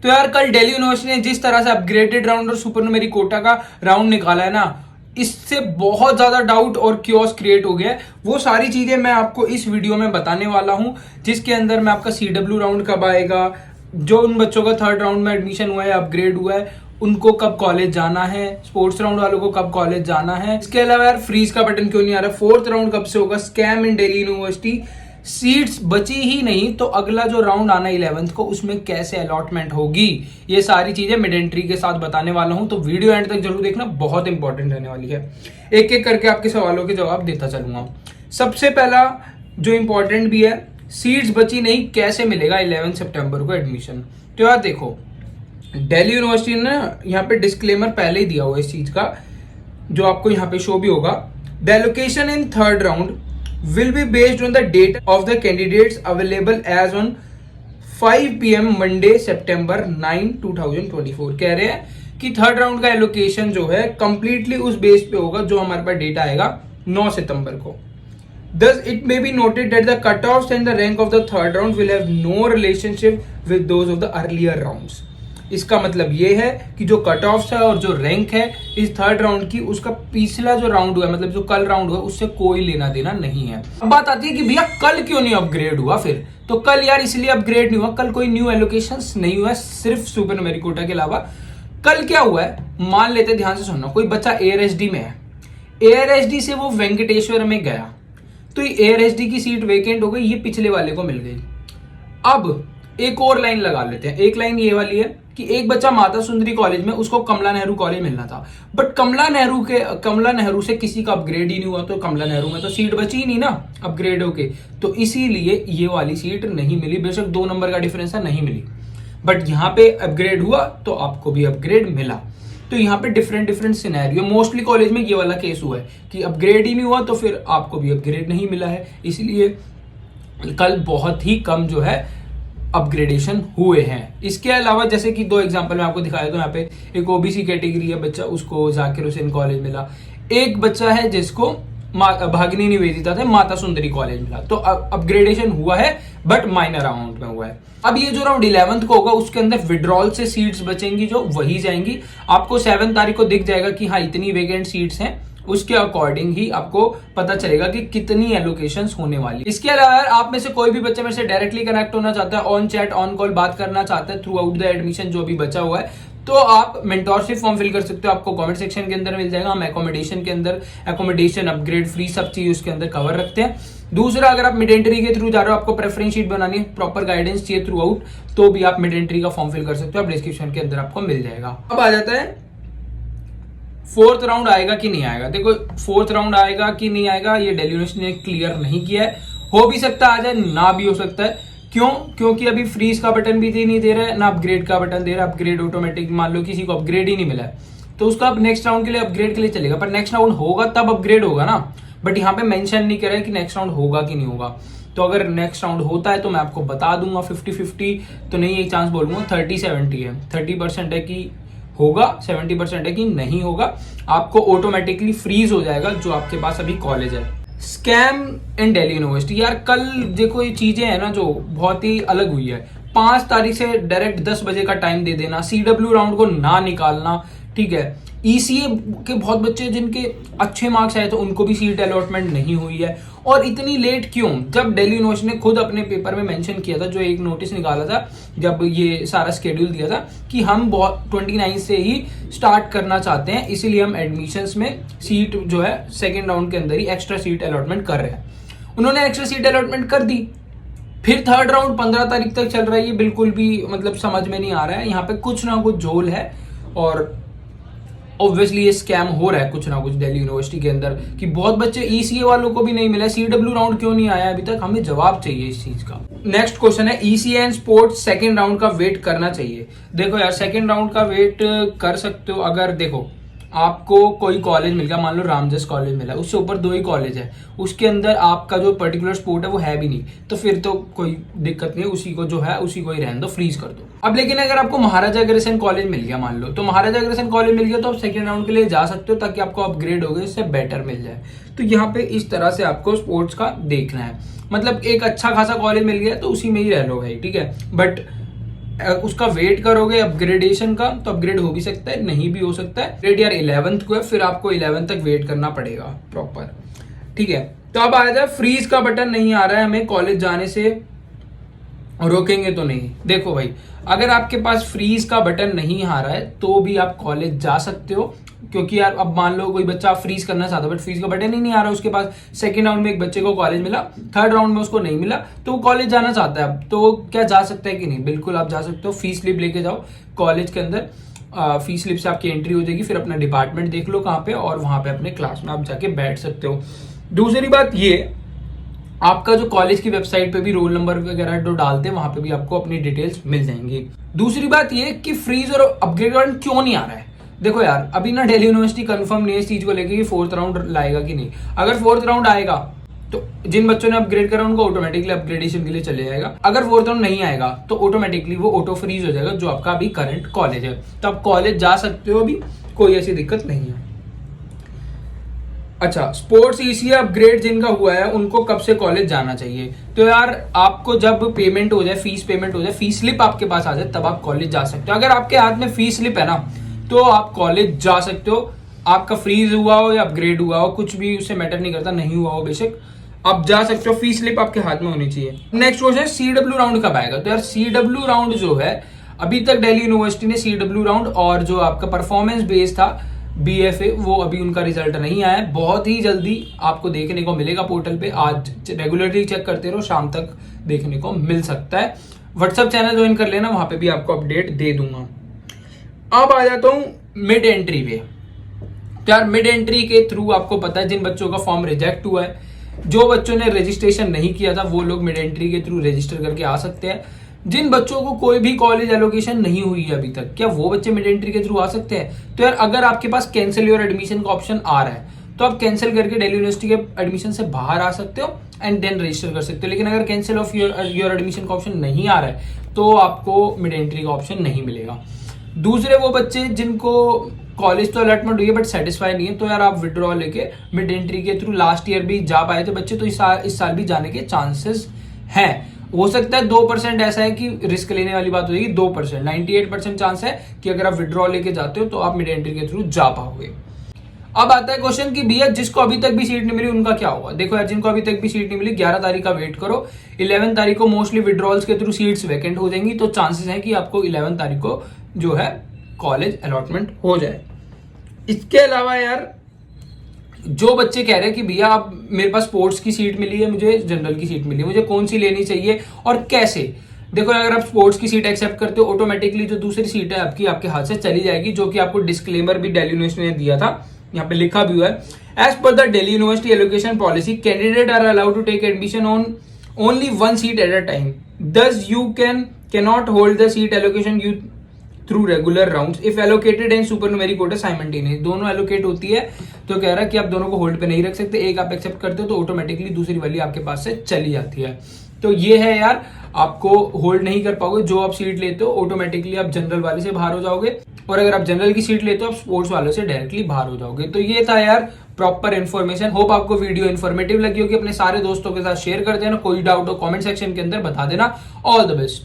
तो यार कल दिल्ली यूनिवर्सिटी ने जिस तरह से अपग्रेडेड राउंड और सुपर न्यूमेरिक कोटा का राउंड निकाला है ना, इससे बहुत ज्यादा डाउट और क्योस क्रिएट हो गया है। वो सारी चीजें मैं आपको इस वीडियो में बताने वाला हूं, जिसके अंदर मैं आपका CW राउंड कब आएगा, जो उन बच्चों का थर्ड राउंड में एडमिशन हुआ है, अपग्रेड हुआ है, उनको कब कॉलेज जाना है, स्पोर्ट्स राउंड वालों को कब कॉलेज जाना है। इसके अलावा यार फ्रीज का बटन क्यों नहीं आ रहा, फोर्थ राउंड कब से होगा, स्कैम इन दिल्ली यूनिवर्सिटी, सीट्स बची ही नहीं तो अगला जो राउंड आना 11th को उसमें कैसे अलॉटमेंट होगी, ये सारी चीजें मिड एंट्री के साथ बताने वाला हूं। तो वीडियो एंड तक जरूर देखना, बहुत इंपॉर्टेंट रहने वाली है। एक एक करके आपके सवालों के जवाब देता चलूंगा। सबसे पहला जो इंपॉर्टेंट भी है, सीट्स बची नहीं, कैसे मिलेगा 11 सितंबर को एडमिशन। तो यार देखो, दिल्ली यूनिवर्सिटी ने यहाँ पे डिस्क्लेमर पहले ही दिया हुआ इस चीज का, जो आपको यहाँ पे शो भी होगा। The allocation in third round will be based on the date of the candidates available as on 5 PM Monday September 9, 2024। कह रहे हैं कि थर्ड राउंड का एलोकेशन जो है कंप्लीटली उस बेस पे होगा जो हमारे पास डेटा आएगा 9 सितंबर को। Thus it may be noted that the cutoffs and the rank of the third round will have no relationship with those of the earlier rounds। इसका मतलब ये है कि जो कट ऑफ है और जो रैंक है इस थर्ड राउंड की, उसका पिछला जो राउंड हुआ, मतलब जो कल राउंड हुआ, उससे कोई लेना देना नहीं है। अब बात आती है कि भैया कल क्यों नहीं अपग्रेड हुआ फिर। तो कल यार इसलिए अपग्रेड नहीं हुआ, कल कोई न्यू एलोकेशंस नहीं हुआ है, सिर्फ सुपर न्यूमेरिक कोटा के अलावा। कल क्या हुआ है, मान लेते, ध्यान से सुनना, कोई बच्चा ARSD में है, ARSD से वो वेंकटेश्वर में गया, तो ये ARSD की सीट वेकेंट हो गई, ये पिछले वाले को मिल गई। अब एक और लाइन लगा लेते हैं। एक लाइन ये वाली है कि एक बच्चा माता सुंदरी कॉलेज में, उसको कमला नेहरू कॉलेज मिलना था, बट कमला नेहरू से किसी का अपग्रेड ही नहीं हुआ, तो कमला नेहरू में तो सीट बची ही नहीं ना अपग्रेड होके, तो इसीलिए ये वाली सीट नहीं मिली। बेशक 2 नंबर का डिफरेंस है, नहीं मिली, बट यहाँ पे अपग्रेड हुआ तो आपको भी अपग्रेड मिला। तो यहाँ पे डिफरेंट सिनेरियो, मोस्टली कॉलेज में ये वाला केस हुआ है कि अपग्रेड ही नहीं हुआ तो फिर आपको भी अपग्रेड नहीं मिला है, इसलिए कल बहुत ही कम जो है अपग्रेडेशन हुए हैं। इसके अलावा जैसे कि 2 एग्जांपल मैं आपको दिखाया, तो यहाँ पे एक OBC कैटेगरी है बच्चा, उसको जाकिर हुसैन कॉलेज मिला। एक बच्चा है जिसको भागिनी निवेदिता थे, माता सुंदरी कॉलेज मिला। तो अपग्रेडेशन हुआ है, बट माइनर अमाउंट में हुआ है। अब ये जो राउंड 11th को होगा, उसके अंदर विड्रॉल से सीट्स बचेंगी, जो वही जाएंगी। आपको 7 तारीख को दिख जाएगा कि हाँ इतनी वेकेंट सीट्स हैं, उसके अकॉर्डिंग ही आपको पता चलेगा कि कितनी एलोकेशंस होने वाली। इसके अलावा आप में से कोई भी बच्चा मेरे से डायरेक्टली कनेक्ट होना चाहता है, ऑन चैट ऑन कॉल बात करना चाहता है थ्रू आउट द एडमिशन जो भी बचा हुआ है, तो आप मेंटोरशिप फॉर्म फिल कर सकते हो, आपको कमेंट सेक्शन के अंदर मिल जाएगा। हम एकोमोडेशन के अंदर, एकोमोडेशन अपग्रेड फ्री सब चीज उसके अंदर कवर रखते हैं। दूसरा, अगर आप मिड एंट्री के थ्रू जा रहे हो, आपको प्रेफरेंस शीट बनानी है, प्रॉपर गाइडेंस चाहिए थ्रू आउट, तो भी आप मिड एंट्री का फॉर्म फिल कर सकते हो, आप डिस्क्रिप्शन के अंदर आपको मिल जाएगा। अब आ जाता है फोर्थ राउंड आएगा कि नहीं आएगा। देखो, फोर्थ राउंड आएगा कि नहीं आएगा ये दिल्ली यूनिवर्सिटी ने क्लियर नहीं किया है। हो भी सकता है आ जाए, ना भी हो सकता है। क्यों? क्योंकि अभी फ्रीज का बटन भी नहीं दे रहा है, ना अपग्रेड का बटन दे रहा है। अपग्रेड ऑटोमेटिक, मान लो किसी को अपग्रेड ही नहीं मिला है तो उसका अब नेक्स्ट राउंड के लिए अपग्रेड के लिए चलेगा, पर नेक्स्ट राउंड होगा तब अपग्रेड होगा ना। बट यहाँ पे मेंशन नहीं कर रहा है कि नेक्स्ट राउंड होगा कि नहीं होगा। तो अगर नेक्स्ट राउंड होता है तो मैं आपको बता दूंगा। 50-50 तो नहीं, एक चांस बोलूंगा, 30-70 है। 30% है कि होगा, 70% है कि नहीं होगा। आपको ऑटोमेटिकली फ्रीज हो जाएगा जो आपके पास अभी कॉलेज है। स्कैम इन दिल्ली यूनिवर्सिटी, यार कल देखो ये चीजें है ना जो बहुत ही अलग हुई है। 5 तारीख से डायरेक्ट 10 बजे का टाइम दे देना, CW राउंड को ना निकालना, ठीक है। ECA के बहुत बच्चे जिनके अच्छे मार्क्स आए तो उनको भी सीट अलॉटमेंट नहीं हुई है। और इतनी लेट क्यों? जब दिल्ली यूनिवर्सिटी ने खुद अपने पेपर में मेंशन किया था, जो एक नोटिस निकाला था जब ये सारा स्केड्यूल दिया था, कि हम 29 से ही स्टार्ट करना चाहते हैं, इसीलिए हम एडमिशंस में सीट जो है सेकेंड राउंड के अंदर ही एक्स्ट्रा सीट अलॉटमेंट कर रहे हैं। उन्होंने एक्स्ट्रा सीट अलॉटमेंट कर दी, फिर थर्ड राउंड 15 तारीख तक चल रहा है। ये बिल्कुल भी मतलब समझ में नहीं आ रहा है। यहाँ पे कुछ ना कुछ झोल है और ऑब्वियसली ये स्कैम हो रहा है कुछ ना कुछ दिल्ली यूनिवर्सिटी के अंदर, कि बहुत बच्चे ECA वालों को भी नहीं मिला। CW राउंड क्यों नहीं आया अभी तक, हमें जवाब चाहिए इस चीज का। नेक्स्ट क्वेश्चन है, ECA and sports second round का वेट करना चाहिए। देखो यार, सेकंड राउंड का वेट कर सकते हो अगर देखो आपको कोई कॉलेज मिल गया, मान लो रामजस कॉलेज मिला, उससे ऊपर 2 ही कॉलेज है, उसके अंदर आपका जो पर्टिकुलर स्पोर्ट है वो है भी नहीं, तो फिर तो कोई दिक्कत नहीं, उसी को जो है उसी को ही रहने दो, फ्रीज कर दो। अब लेकिन अगर आपको महाराजा अग्रसेन कॉलेज मिल गया, मान लो, तो महाराजा अग्रसेन कॉलेज मिल गया तो आप सेकंड राउंड के लिए जा सकते हो, ताकि आपको अपग्रेड हो गए, इससे बेटर मिल जाए। तो यहाँ पे इस तरह से आपको स्पोर्ट्स का देखना है। मतलब एक अच्छा खासा कॉलेज मिल गया तो उसी में ही रह लो भाई, ठीक है। बट उसका वेट करोगे अपग्रेडेशन का तो अपग्रेड हो भी सकता है, नहीं भी हो सकता है। ग्रेड यार 11th को है, फिर आपको 11th तक वेट करना पड़ेगा प्रॉपर, ठीक है। तो अब आ जाए फ्रीज का बटन नहीं आ रहा है, हमें कॉलेज जाने से रोकेंगे तो नहीं। देखो भाई, अगर आपके पास फ्रीज का बटन नहीं आ रहा है तो भी आप कॉलेज जा सकते हो, क्योंकि यार अब मान लो कोई बच्चा फ्रीज करना चाहता है बट फ्रीज का बटन ही नहीं आ रहा उसके पास। सेकंड राउंड में एक बच्चे को कॉलेज मिला, थर्ड राउंड में उसको नहीं मिला, तो वो कॉलेज जाना चाहता है, अब तो क्या जा सकता है कि नहीं? बिल्कुल आप जा सकते हो। फीस स्लिप लेके जाओ कॉलेज के अंदर, फीस स्लिप से आपकी एंट्री हो जाएगी, फिर अपना डिपार्टमेंट देख लो कहाँ पे, और वहां पे अपने क्लास में आप जाके बैठ सकते हो। दूसरी बात ये, आपका जो कॉलेज की वेबसाइट पे भी रोल नंबर वगैरह जो डालते हैं वहां पे भी आपको अपनी डिटेल्स मिल जाएंगी। दूसरी बात ये कि फ्रीज और अपग्रेड क्यों नहीं आ रहा है। देखो यार, अभी ना दिल्ली यूनिवर्सिटी कंफर्म नहीं है इस चीज को लेके कि 4th राउंड लाएगा कि नहीं। अगर 4th राउंड आएगा तो जिन बच्चों ने अपग्रेड करा उनको ऑटोमेटिकली अपग्रेडेशन के लिए चले जाएगा। अगर 4th राउंड नहीं आएगा तो ऑटोमेटिकली वो ऑटो फ्रीज हो जाएगा जो आपका अभी करंट कॉलेज है। तो आप कॉलेज जा सकते हो, अभी कोई ऐसी दिक्कत नहीं है। अच्छा, स्पोर्ट्स ईसीए अपग्रेड जिनका हुआ है उनको कब से कॉलेज जाना चाहिए? तो यार आपको जब पेमेंट हो जाए, फीस पेमेंट हो जाए, फीस स्लिप आपके पास आ जाए, तब आप कॉलेज जा सकते हो। अगर आपके हाथ में फीस स्लिप है ना तो आप कॉलेज जा सकते हो। आपका फ्रीज हुआ हो या अपग्रेड हुआ हो, कुछ भी उससे मैटर नहीं करता, नहीं हुआ हो बेशक, आप जा सकते हो। फीस स्लिप आपके हाथ में होनी चाहिए। नेक्स्ट क्वेश्चन, सीडब्ल्यू राउंड कब आएगा? तो यार सीडब्ल्यू राउंड जो है, अभी तक दिल्ली यूनिवर्सिटी ने सीडब्ल्यू राउंड और जो आपका परफॉर्मेंस बेस था बीएफए, वो अभी उनका रिजल्ट नहीं आया है। बहुत ही जल्दी आपको देखने को मिलेगा पोर्टल पे। आज रेगुलरली चेक करते रहो, शाम तक देखने को मिल सकता है। व्हाट्सएप चैनल ज्वाइन कर लेना, वहां पे भी आपको अपडेट दे दूंगा। अब आ जाता हूं मिड एंट्री पे। तो यार मिड एंट्री के थ्रू आपको पता है जिन बच्चों का फॉर्म रिजेक्ट हुआ है, जो बच्चों ने रजिस्ट्रेशन नहीं किया था, वो लोग मिड एंट्री के थ्रू रजिस्टर करके आ सकते हैं। जिन बच्चों को कोई भी कॉलेज एलोकेशन नहीं हुई है अभी तक, क्या वो बच्चे मिड एंट्री के थ्रू आ सकते हैं? तो यार अगर आपके पास कैंसिल योर एडमिशन का ऑप्शन आ रहा है तो आप कैंसिल करके दिल्ली यूनिवर्सिटी के एडमिशन से बाहर आ सकते हो एंड देन रजिस्टर कर सकते हो। लेकिन अगर कैंसिल ऑफ योर एडमिशन का ऑप्शन नहीं आ रहा है तो आपको मिड एंट्री का ऑप्शन नहीं मिलेगा। दूसरे वो बच्चे जिनको कॉलेज तो अलॉटमेंट हुई है बट सेटिस्फाई नहीं है, तो यार आप विड्रॉ लेके मिड एंट्री के थ्रू लास्ट ईयर भी जा पाए थे बच्चे, तो इस साल भी जाने के चांसेस हैं। हो सकता है 2% ऐसा है कि रिस्क लेने वाली बात हो जाएगी। 2%, 98% चांस है कि अगर आप विड्रॉ लेके जाते हो तो आप मिड एंट्री के थ्रू जा पाओगे। अब आता है क्वेश्चन कि भैया जिसको अभी तक भी सीट नहीं मिली उनका क्या होगा? देखो यार, जिनको अभी तक भी सीट नहीं मिली 11 तारीख का वेट करो। 11 तारीख को मोस्टली विड्रॉल्स के थ्रू सीट्स वैकेंट हो जाएंगी, तो चांसेस हैं कि आपको 11 तारीख को जो है कॉलेज अलॉटमेंट हो जाए। इसके अलावा यार जो बच्चे कह रहे हैं कि भैया आप मेरे पास स्पोर्ट्स की सीट मिली है, मुझे जनरल की सीट मिली है, मुझे कौन सी लेनी चाहिए और कैसे? देखो, अगर आप स्पोर्ट्स की सीट एक्सेप्ट करते हो ऑटोमेटिकली जो दूसरी सीट है आपकी आपके हाथ से चली जाएगी, जो कि आपको डिस्क्लेमर भी दिल्ली यूनिवर्सिटी ने दिया था, यहाँ पे लिखा भी हुआ है। As per the Delhi University allocation policy, candidate are allowed to take admission on only one seat at a time, thus you cannot hold the seat allocation you through regular rounds if allocated and supernumerary quota simultaneous. दोनों allocate होती है तो कह रहा है कि आप दोनों को होल्ड पे नहीं रख सकते, एक आप एक्सेप्ट करते हो तो ऑटोमेटिकली दूसरी वाली आपके पास से चली जाती है। तो ये है यार, आपको होल्ड नहीं कर पाओगे। जो आप सीट लेते हो ऑटोमेटिकली आप जनरल वाले से बाहर हो जाओगे, और अगर आप जनरल की सीट लेते हो आप स्पोर्ट्स वालों से डायरेक्टली बाहर हो जाओगे। तो ये था यार प्रॉपर इन्फॉर्मेशन। होप आपको वीडियो इन्फॉर्मेटिव लगी होगी। अपने सारे दोस्तों के साथ शेयर कर देना। कोई डाउट हो कमेंट सेक्शन के अंदर बता देना। All the best.